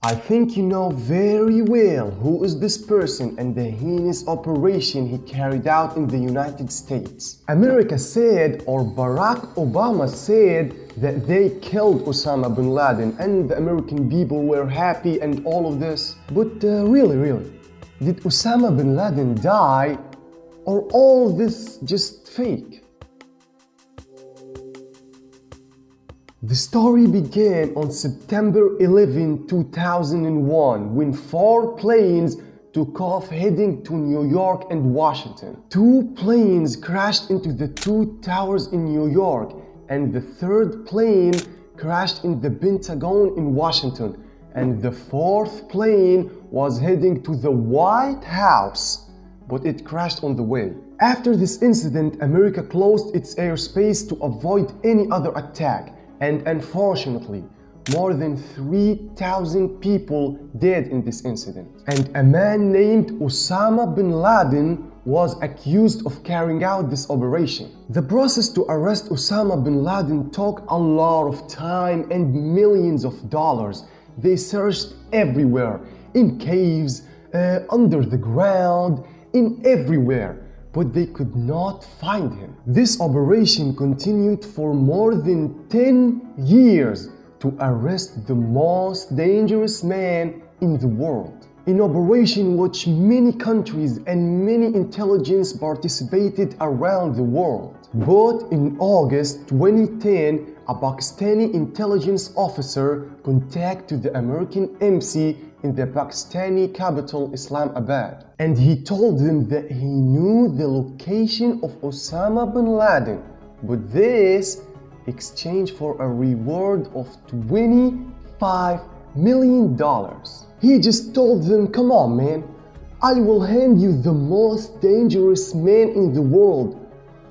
I think you know very well who is this person and the heinous operation he carried out in the United States. America said, or Barack Obama said, that they killed Osama bin Laden and the American people were happy and all of this. But really, did Osama bin Laden die, or all this just fake? The story began on September 11, 2001, when 4 planes took off heading to New York and Washington. 2 planes crashed into the 2 towers in New York, and the 3rd plane crashed in the Pentagon in Washington, and the 4th plane was heading to the White House, but it crashed on the way. After this incident, America closed its airspace to avoid any other attack. And unfortunately, more than 3,000 people died in this incident. And a man named Osama bin Laden was accused of carrying out this operation. The process to arrest Osama bin Laden took a lot of time and millions of dollars. They searched everywhere, in caves, under the ground, in everywhere, but they could not find him. This operation continued for more than 10 years to arrest the most dangerous man in the world. An operation which many countries and many intelligence participated around the world. But in August 2010, a Pakistani intelligence officer contacted the American embassy in the Pakistani capital Islamabad, and he told them that he knew the location of Osama bin Laden, but this exchange for a reward of $25 million. He just told them, come on man, I will hand you the most dangerous man in the world.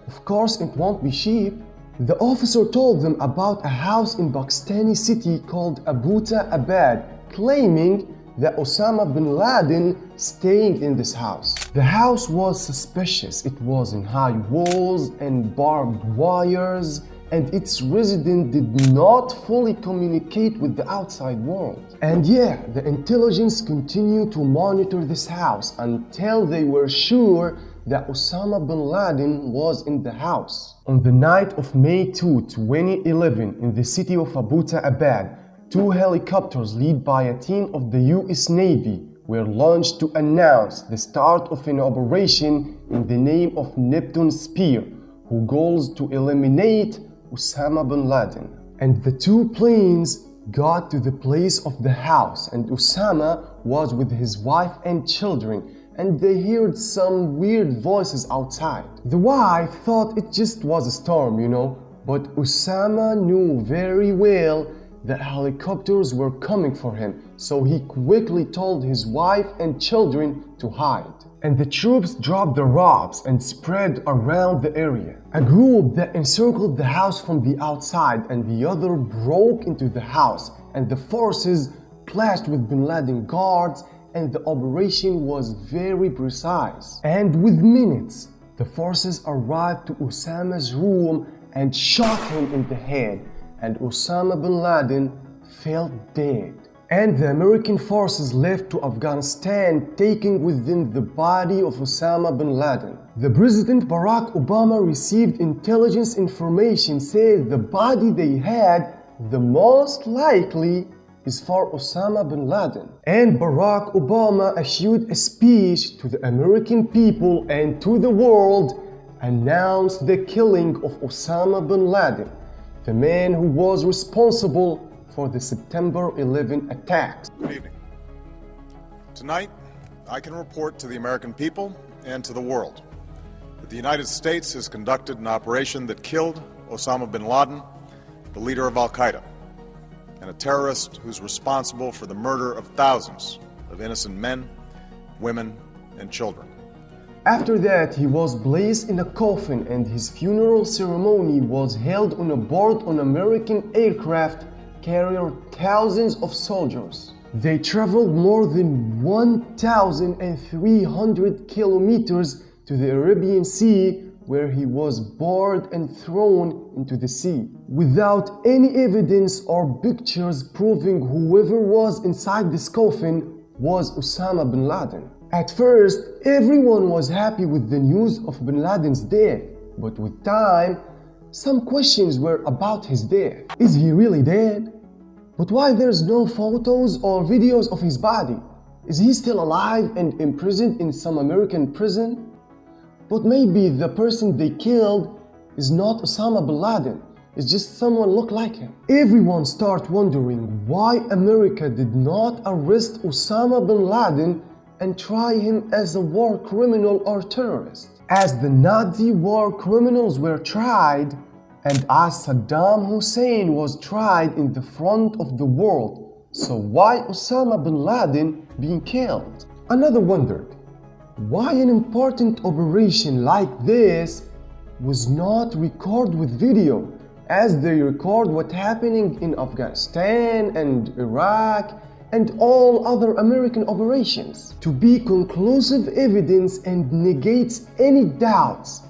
Of course it won't be cheap. The officer told them about a house in Pakistani city called Abbottabad, claiming that Osama bin Laden staying in this house. The house was suspicious. It was in high walls and barbed wires, and its resident did not fully communicate with the outside world. And yeah, the intelligence continued to monitor this house until they were sure that Osama bin Laden was in the house. On the night of May 2, 2011, in the city of Abbottabad, 2 helicopters led by a team of the US Navy were launched to announce the start of an operation in the name of Neptune Spear, whose goals to eliminate Osama bin Laden. And the 2 planes got to the place of the house, and Osama was with his wife and children, and they heard some weird voices outside. The wife thought it just was a storm, but Osama knew very well that helicopters were coming for him, so he quickly told his wife and children to hide. And the troops dropped the ropes and spread around the area. A group that encircled the house from the outside, and the other broke into the house, and the forces clashed with bin Laden guards, and the operation was very precise. And with minutes, the forces arrived to Osama's room and shot him in the head, and Osama bin Laden fell dead. And the American forces left to Afghanistan, taking with them the body of Osama bin Laden. The President Barack Obama received intelligence information saying the body they had, the most likely, is for Osama bin Laden. And Barack Obama issued a speech to the American people and to the world, announced the killing of Osama bin Laden, the man who was responsible for the September 11 attacks. Good evening. Tonight, I can report to the American people and to the world that the United States has conducted an operation that killed Osama bin Laden, the leader of Al-Qaeda, and a terrorist who's responsible for the murder of thousands of innocent men, women, and children. After that, he was placed in a coffin, and his funeral ceremony was held on board an American aircraft carrier thousands of soldiers. They traveled more than 1,300 kilometers to the Arabian Sea where he was bored and thrown into the sea, without any evidence or pictures proving whoever was inside this coffin was Osama bin Laden. At first, everyone was happy with the news of bin Laden's death, but with time, some questions were about his death. Is he really dead? But why there's no photos or videos of his body? Is he still alive and imprisoned in some American prison? But maybe the person they killed is not Osama bin Laden, it's just someone look like him. Everyone start wondering why America did not arrest Osama bin Laden and try him as a war criminal or terrorist, as the Nazi war criminals were tried and as Saddam Hussein was tried in the front of the world. So why Osama bin Laden being killed? Another wondered, why an important operation like this was not recorded with video, as they record what's happening in Afghanistan and Iraq and all other American operations, to be conclusive evidence and negates any doubts.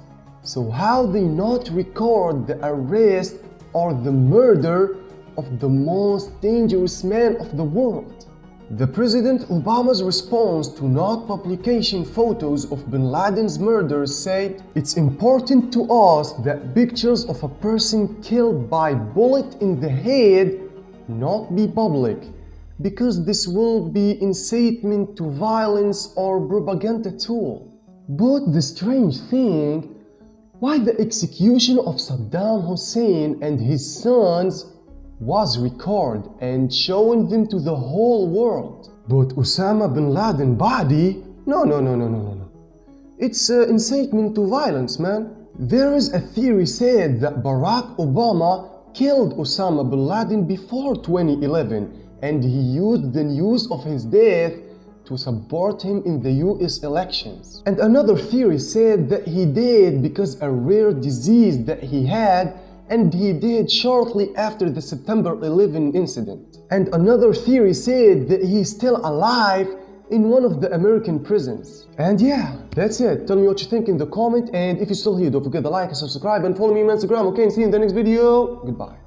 So how they not record the arrest or the murder of the most dangerous man of the world? The President Obama's response to not publication photos of bin Laden's murder said, "It's important to us that pictures of a person killed by bullet in the head not be public, because this will be incitement to violence or propaganda tool." But the strange thing, why the execution of Saddam Hussein and his sons was recorded and showing them to the whole world, but Osama bin Laden body, no. It's incitement to violence, man. There is a theory said that Barack Obama killed Osama bin Laden before 2011 and he used the news of his death to support him in the US elections. And another theory said that he died because a rare disease that he had, and he died shortly after the September 11 incident. And another theory said that he's still alive in one of the American prisons. And yeah, that's it. Tell me what you think in the comment, and if you're still here, don't forget to like and subscribe and follow me on Instagram, okay? And see you in the next video. Goodbye.